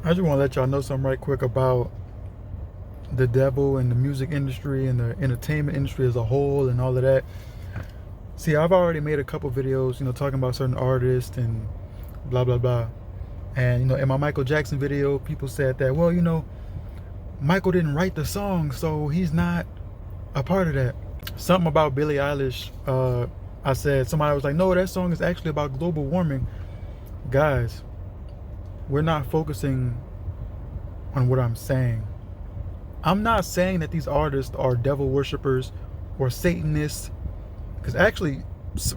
I just want to let y'all know something right quick about the devil and the music industry and the entertainment industry as a whole and all of that. See, I've already made a couple videos, talking about certain artists and blah blah blah. And in my Michael Jackson video, people said that, well, Michael didn't write the song, so he's not a part of that. Something about Billie Eilish. I said somebody was like, no, that song is actually about global warming. Guys, we're not focusing on what I'm saying. I'm not saying that these artists are devil worshippers or Satanists, because actually,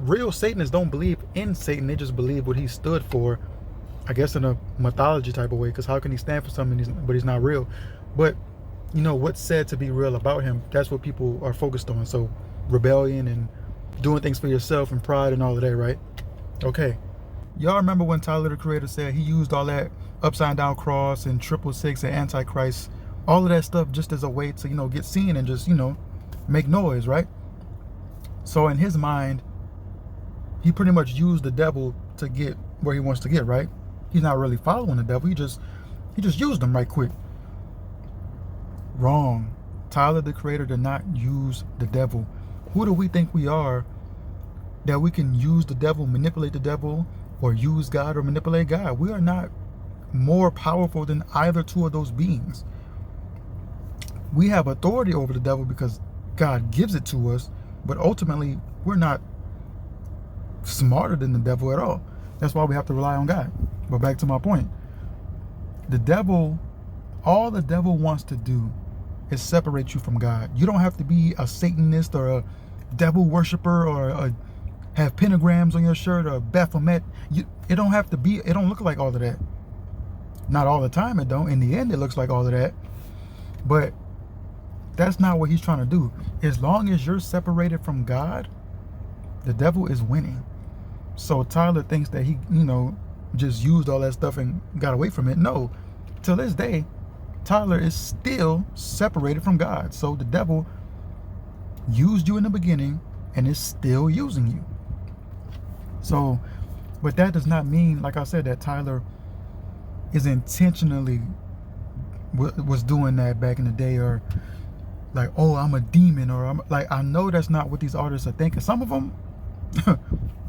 real Satanists don't believe in Satan. They just believe what he stood for, I guess in a mythology type of way, because how can he stand for something but he's not real? But, what's said to be real about him, that's what people are focused on. So, rebellion and doing things for yourself and pride and all of that, right? Okay. Y'all remember when Tyler, the Creator, said he used all that upside down cross and 666 and Antichrist, all of that stuff just as a way to, get seen and just, make noise, right? So in his mind, he pretty much used the devil to get where he wants to get, right? He's not really following the devil. He just used him right quick. Wrong. Tyler, the Creator, did not use the devil. Who do we think we are that we can use the devil, manipulate the devil, or use God or manipulate God? We are not more powerful than either two of those beings. We have authority over the devil because God gives it to us, but ultimately we're not smarter than the devil at all. That's why we have to rely on God. But back to my point. The devil, all the devil wants to do is separate you from God. You don't have to be a Satanist or a devil worshiper or have pentagrams on your shirt or Baphomet. It don't have to be, it don't look like all of that. Not all the time it don't. In the end, it looks like all of that. But that's not what he's trying to do. As long as you're separated from God, the devil is winning. So Tyler thinks that he, just used all that stuff and got away from it. No, till this day, Tyler is still separated from God. So the devil used you in the beginning and is still using you. So, but that does not mean, like I said, that Tyler is intentionally was doing that back in the day, or like, oh, I'm a demon, or I'm like, I know that's not what these artists are thinking. Some of them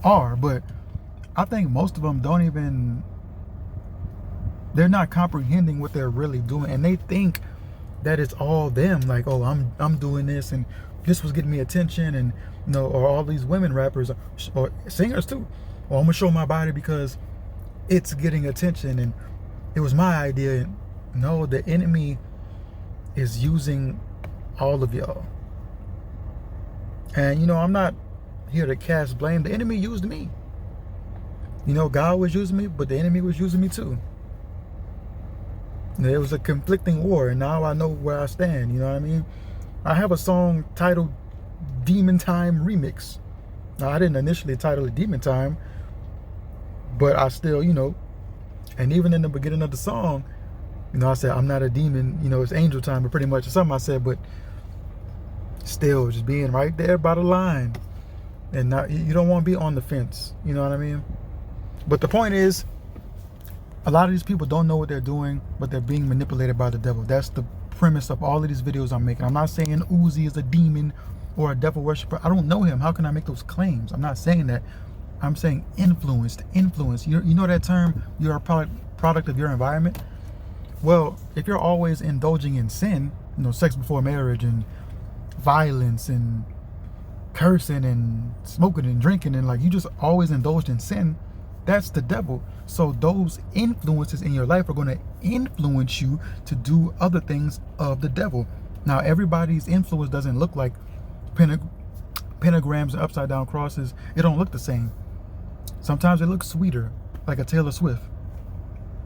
are, but I think most of them don't even, they're not comprehending what they're really doing, and they think that it's all them. Like, oh, I'm doing this, and this was getting me attention, and or all these women rappers or singers too. Or I'm gonna show my body because it's getting attention, and it was my idea. And no, the enemy is using all of y'all. And I'm not here to cast blame. The enemy used me. God was using me, but the enemy was using me too. It was a conflicting war, and now I know where I stand. You know what I mean? I have a song titled Demon Time Remix. Now, I didn't initially title it Demon Time, but I still, and even in the beginning of the song, I said, I'm not a demon, it's angel time, but pretty much something I said, but still just being right there by the line. And not, you don't want to be on the fence, you know what I mean? But the point is, a lot of these people don't know what they're doing, but they're being manipulated by the devil. That's the premise of all of these videos I'm making. I'm not saying Uzi is a demon or a devil worshiper. I don't know him. How can I make those claims? I'm not saying that. I'm saying influenced. Influence. You know that term? You're a product of your environment. Well, if you're always indulging in sin, sex before marriage and violence and cursing and smoking and drinking, and like you just always indulged in sin, that's the devil. So those influences in your life are going to influence you to do other things of the devil. Now, everybody's influence doesn't look like pentagrams and upside down crosses. It don't look the same. Sometimes it looks sweeter, like a Taylor Swift.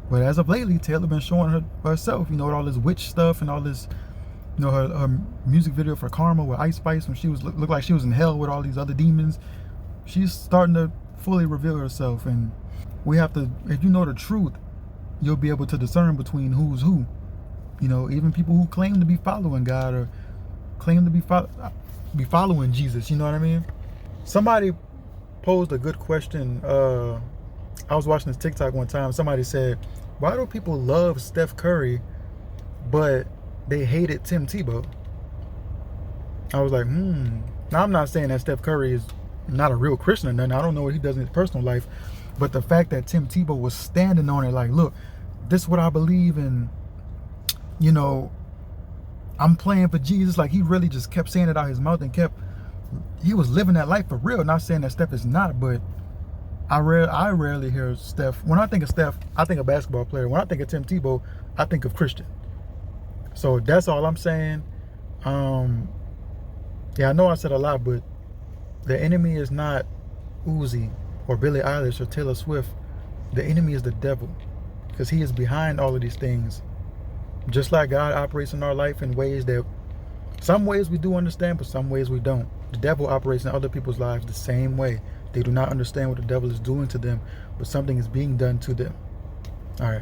But as of lately, Taylor been showing herself, with all this witch stuff and all this, her music video for Karma with Ice Spice, when she was looked like she was in hell with all these other demons. She's starting to fully reveal herself, and we have to, if you know the truth, you'll be able to discern between who's who. Even people who claim to be following God or claim to be following Jesus, you know what I mean? Somebody posed a good question. I was watching this TikTok one time. Somebody said, Why do people love Steph Curry, but they hated Tim Tebow? I was like, Now, I'm not saying that Steph Curry is not a real Christian or nothing. I don't know what he does in his personal life. But the fact that Tim Tebow was standing on it like, look, this is what I believe in. You know, I'm playing for Jesus. Like, he really just kept saying it out his mouth and he was living that life for real. Not saying that Steph is not, but I rarely hear Steph. When I think of Steph, I think of basketball player. When I think of Tim Tebow, I think of Christian. So that's all I'm saying. Yeah, I know I said a lot, but the enemy is not Uzi or Billie Eilish or Taylor Swift. The enemy is the devil, because he is behind all of these things. Just like God operates in our life in ways that, some ways we do understand, but some ways we don't. The devil operates in other people's lives the same way. They do not understand what the devil is doing to them, but something is being done to them. All right.